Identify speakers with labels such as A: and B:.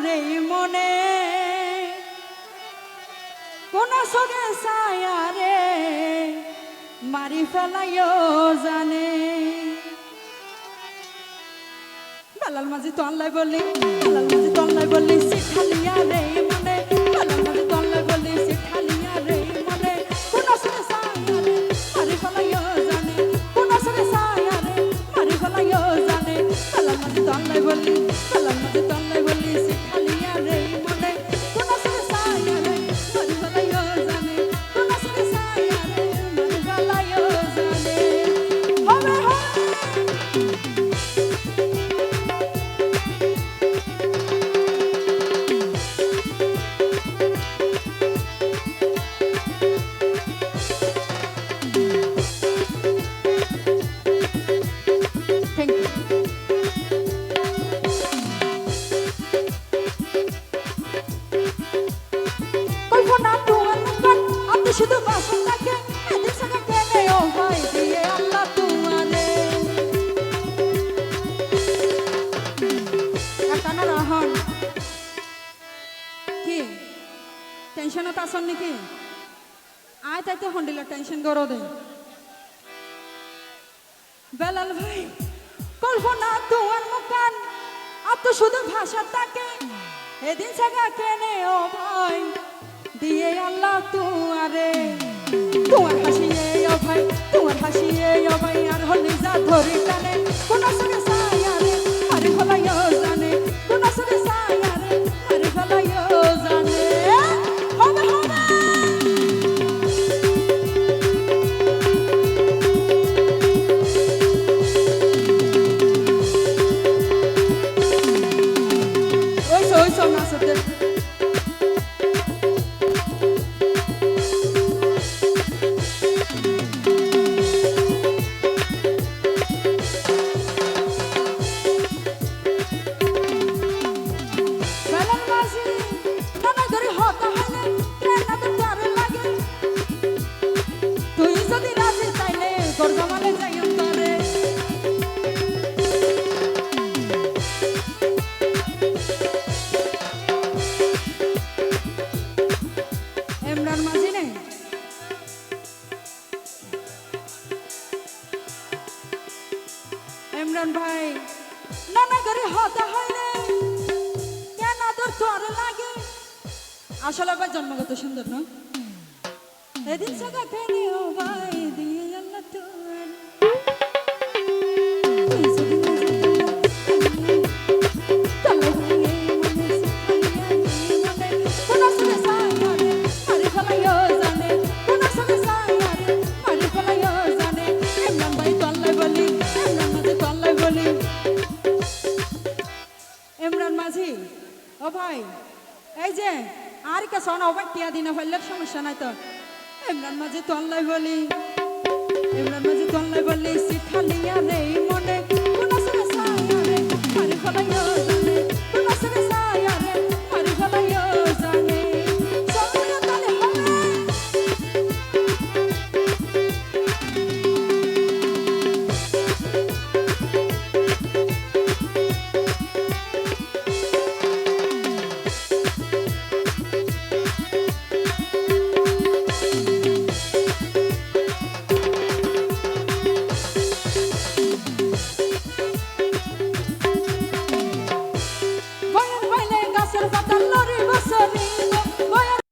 A: রে মনে কোন সগে ছায়া রে মারি ফেলাইও জানে বেলাল মাঝি তো আল্লাহ বলি বেলাল মাঝি তো আল্লাহ বলি শিখালিয়া রে মনে বেলাল মাঝি তো আল্লাহ বলি শিখালিয়া রে মনে কোন সগে ছায়া রে মারি ফেলাইও জানে কোন সগে ছায়া রে মারি ফেলাইও জানে বেলাল মাঝি তো আল্লাহ বলি বেলাল মাঝি তো আল্লাহ বলি শিখালিয়া রে মনে কোন সগে ছায়া রে মারি ফেলাইও জানে কোন সগে ছায়া রে মারি ফেলাইও জানে হবে হবে শুধু বাসন থাকে এদের সঙ্গে কেনে ও ভাই দিয়ে আল্লাহ তোমারে কাটানা রহন কি টেনশনত আসন নাকি আয় তাইতে হন্ডিলা টেনশন করো দে বেলাল ভাই কল্পনা তোমার মুখান আপ শুধু ভাষা থাকে এদিন সঙ্গে কেনে ও ভাই দিয়ে আল্লাহ তোমারে তোমার হাসিয়ে ও ভাই তোমার হাসিয়ে ও ভাই আর হলি যা ধরি টানে কোন সঙ্গে ছায়া রে মারি ফেলাইও জানে কোন সঙ্গে ছায়া রে মারি ফেলাইও জানে হবে হবে ওই নাচতে ইমরান ভাই নানা করে হতা হইলে কেন তোর তোর লাগে আসলে ভাই জন্মগত সুন্দর না এদিন সগা কেনে ও ভাই দিয়ে আল্লাহ তোর ইমরান মাঝি ও ভাই এই যে আর কে সোনা ও ভাই টিয়া দিনা ফেললে সমস্যা নাই তো ইমরান মাঝি তো আল্লাহ বলি ইমরান মাঝি তো আল্লাহ বলি শিখালিয়া রে মনে কোন সরে ছায়া রে মারি ফেলাইও জানে কোন সরে ছায়া রে মারি ফেলাইও জানে সবাই তালে হবে